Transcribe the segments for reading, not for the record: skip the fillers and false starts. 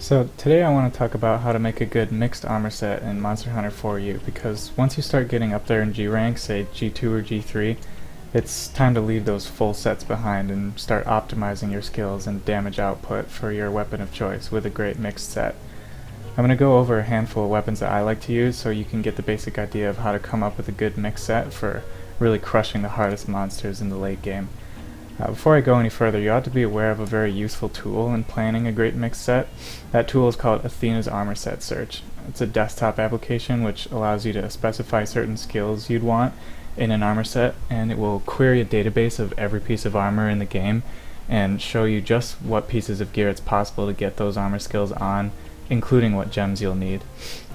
So today I want to talk about how to make a good mixed armor set in Monster Hunter 4U, because once you start getting up there in G rank, say G2 or G3, it's time to leave those full sets behind and start optimizing your skills and damage output for your weapon of choice with a great mixed set. I'm going to go over a handful of weapons that I like to use so you can get the basic idea of how to come up with a good mixed set for really crushing the hardest monsters in the late game. Before I go any further, you ought to be aware of a very useful tool in planning a great mix set. That tool is called Athena's Armor Set Search. It's a desktop application which allows you to specify certain skills you'd want in an armor set, and it will query a database of every piece of armor in the game and show you just what pieces of gear it's possible to get those armor skills on, including what gems you'll need.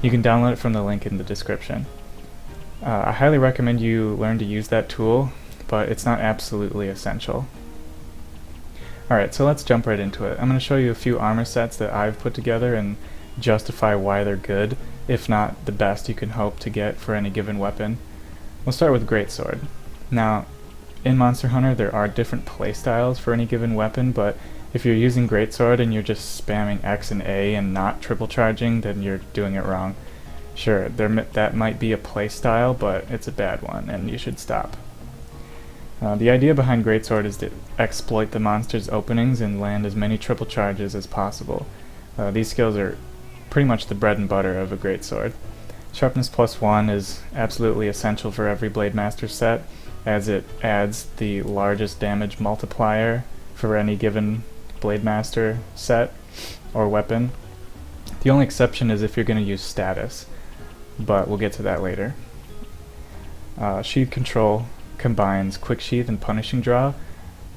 You can download it from the link in the description. I highly recommend you learn to use that tool, but it's not absolutely essential. Alright, so let's jump right into it. I'm going to show you a few armor sets that I've put together and justify why they're good, if not the best you can hope to get for any given weapon. We'll start with Greatsword. Now, in Monster Hunter there are different playstyles for any given weapon, but if you're using Greatsword and you're just spamming X and A and not triple charging, then you're doing it wrong. Sure, that might be a playstyle, but it's a bad one and you should stop. The idea behind Greatsword is to exploit the monster's openings and land as many triple charges as possible. These skills are pretty much the bread and butter of a Greatsword. Sharpness +1 is absolutely essential for every Blade Master set, as it adds the largest damage multiplier for any given Blade Master set or weapon. The only exception is if you're going to use status, but we'll get to that later. Sheath Control combines Quick Sheath and Punishing Draw.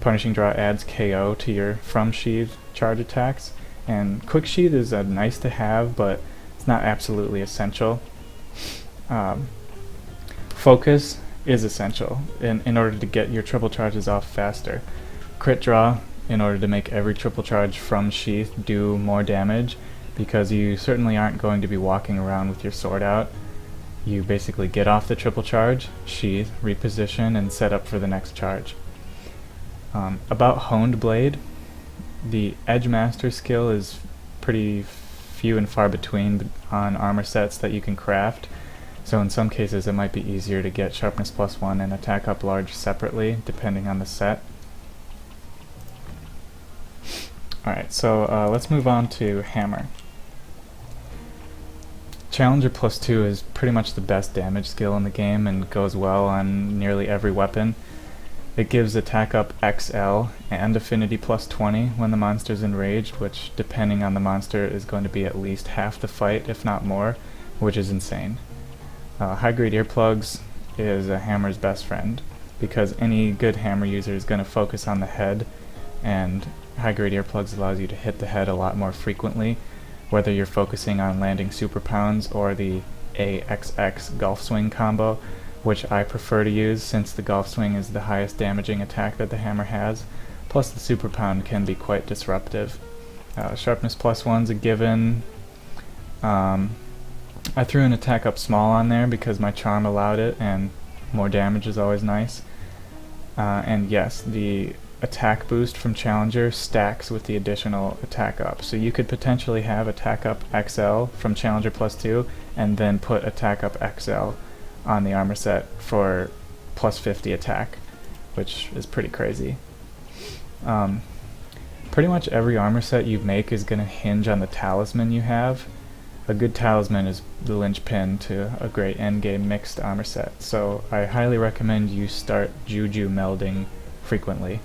Punishing Draw adds KO to your from sheath charge attacks, and Quick Sheath is a nice to have, but it's not absolutely essential. Focus is essential in order to get your triple charges off faster. Crit Draw in order to make every triple charge from sheath do more damage, because you certainly aren't going to be walking around with your sword out. You basically get off the triple charge, sheath, reposition, and set up for the next charge. About Honed Blade, the Edge Master skill is pretty few and far between on armor sets that you can craft, so in some cases it might be easier to get Sharpness +1 and Attack Up Large separately, depending on the set. Alright, so let's move on to Hammer. Challenger +2 is pretty much the best damage skill in the game and goes well on nearly every weapon. It gives Attack Up XL and Affinity +20 when the monster's enraged, which depending on the monster is going to be at least half the fight, if not more, which is insane. High-grade earplugs is a hammer's best friend, because any good hammer user is going to focus on the head, and high-grade earplugs allows you to hit the head a lot more frequently, whether you're focusing on landing super pounds or the AXX Golf Swing combo, which I prefer to use since the Golf Swing is the highest damaging attack that the hammer has, plus the super pound can be quite disruptive. Sharpness +1's a given. I threw an Attack Up Small on there because my charm allowed it, and more damage is always nice. And yes, the attack boost from Challenger stacks with the additional attack up, so you could potentially have Attack Up XL from Challenger +2 and then put Attack Up XL on the armor set for +50 attack, which is pretty crazy. Pretty much every armor set you make is going to hinge on the talisman you have. A good talisman is the linchpin to a great endgame mixed armor set, so I highly recommend you start Juju melding frequently.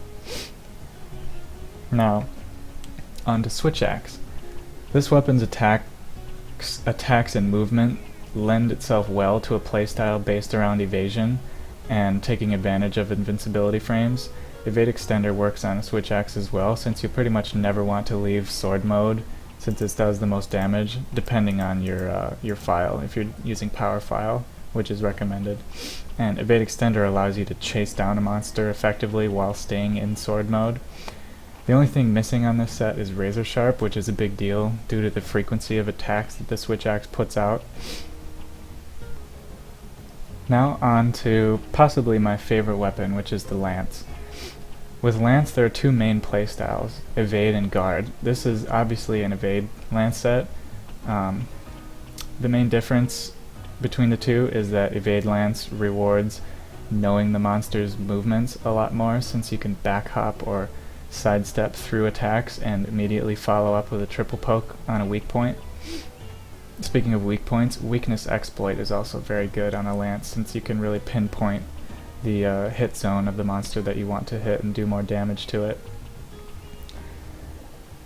Now, on to Switch Axe. This weapon's attacks and movement lend itself well to a playstyle based around evasion and taking advantage of invincibility frames. Evade Extender works on a Switch Axe as well, since you pretty much never want to leave sword mode, since this does the most damage, depending on your file, if you're using power file, which is recommended. And Evade Extender allows you to chase down a monster effectively while staying in sword mode. The only thing missing on this set is Razor Sharp, which is a big deal due to the frequency of attacks that the Switch Axe puts out. Now on to possibly my favorite weapon, which is the Lance. With Lance, there are two main playstyles, evade and guard. This is obviously an evade Lance set. The main difference between the two is that evade Lance rewards knowing the monster's movements a lot more, since you can back hop or sidestep through attacks and immediately follow up with a triple poke on a weak point. Speaking of weak points, weakness exploit is also very good on a Lance, since you can really pinpoint the hit zone of the monster that you want to hit and do more damage to it.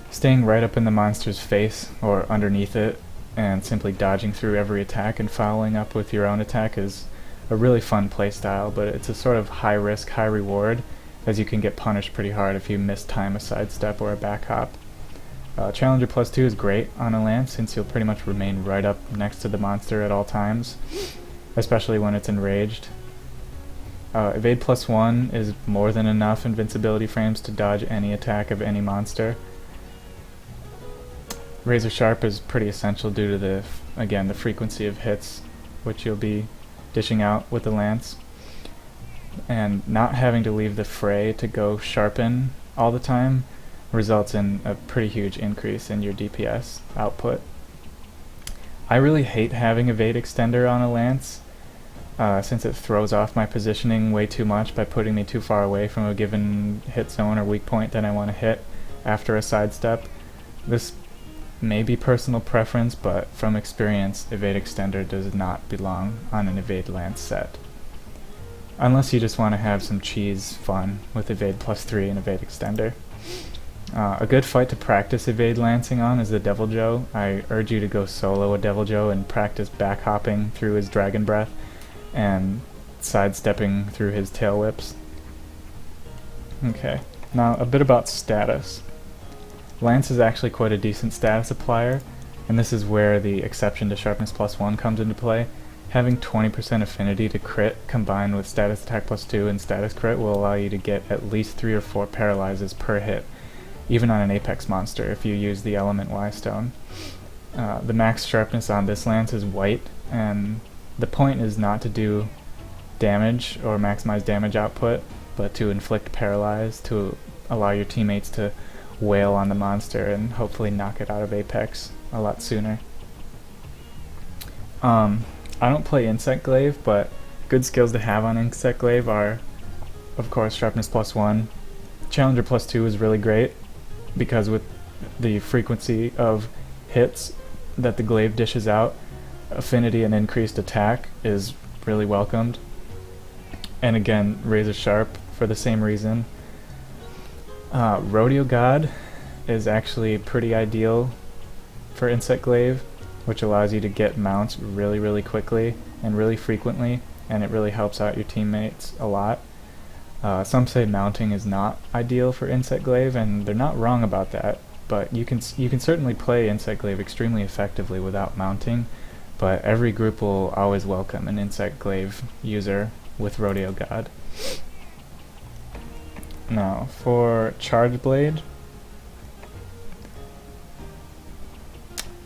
Staying right up in the monster's face or underneath it and simply dodging through every attack and following up with your own attack is a really fun playstyle, but it's a sort of high risk, high reward, as you can get punished pretty hard if you mistime a sidestep or a back hop. Challenger +2 is great on a Lance, since you'll pretty much remain right up next to the monster at all times, especially when it's enraged. Evade +1 is more than enough invincibility frames to dodge any attack of any monster. Razor Sharp is pretty essential due to the frequency of hits which you'll be dishing out with the Lance, and not having to leave the fray to go sharpen all the time results in a pretty huge increase in your DPS output. I really hate having Evade Extender on a Lance, since it throws off my positioning way too much by putting me too far away from a given hit zone or weak point that I want to hit after a sidestep. This may be personal preference, but from experience, Evade Extender does not belong on an Evade Lance set. Unless you just want to have some cheese fun with Evade +3 and Evade Extender. A good fight to practice Evade Lancing on is the Devil Joe. I urge you to go solo a Devil Joe and practice back hopping through his Dragon Breath and sidestepping through his Tail Whips. Okay, now a bit about status. Lance is actually quite a decent status applier, and this is where the exception to Sharpness +1 comes into play. Having 20% affinity to crit combined with status attack +2 and status crit will allow you to get at least 3 or 4 paralyzes per hit, even on an Apex monster if you use the Element Y Stone. The max sharpness on this Lance is white, and the point is not to do damage or maximize damage output, but to inflict paralyze to allow your teammates to wail on the monster and hopefully knock it out of Apex a lot sooner. I don't play Insect Glaive, but good skills to have on Insect Glaive are, of course, Sharpness +1. Challenger +2 is really great, because with the frequency of hits that the Glaive dishes out, affinity and increased attack is really welcomed. And again, Razor Sharp for the same reason. Rodeo God is actually pretty ideal for Insect Glaive, which allows you to get mounts really, really quickly and really frequently, and it really helps out your teammates a lot. Some say mounting is not ideal for Insect Glaive, and they're not wrong about that, but you can certainly play Insect Glaive extremely effectively without mounting, but every group will always welcome an Insect Glaive user with Rodeo God. Now, for Charge Blade,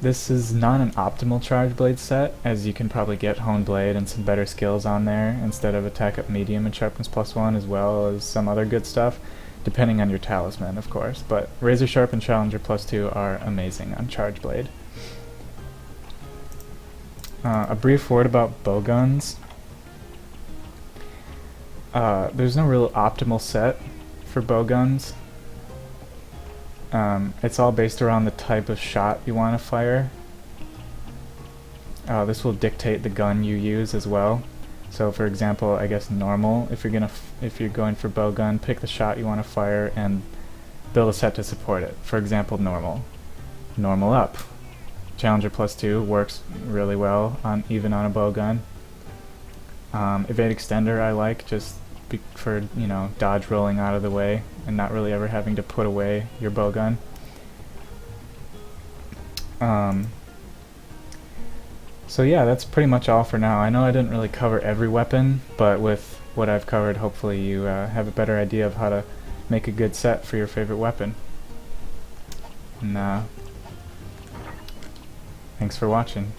this is not an optimal Charge Blade set, as you can probably get Hone Blade and some better skills on there instead of Attack Up Medium and Sharpness +1, as well as some other good stuff, depending on your talisman, of course. But Razor Sharp and Challenger +2 are amazing on Charge Blade. A brief word about Bowguns. There's no real optimal set for Bowguns. It's all based around the type of shot you want to fire. This will dictate the gun you use as well. So, for example, I guess normal. If you're going for Bowgun, pick the shot you want to fire and build a set to support it. For example, normal. Normal up. Challenger +2 works really well even on a Bowgun. Evade Extender I like just for, dodge rolling out of the way and not really ever having to put away your Bowgun. So yeah, that's pretty much all for now. I know I didn't really cover every weapon, but with what I've covered, hopefully you have a better idea of how to make a good set for your favorite weapon. And thanks for watching.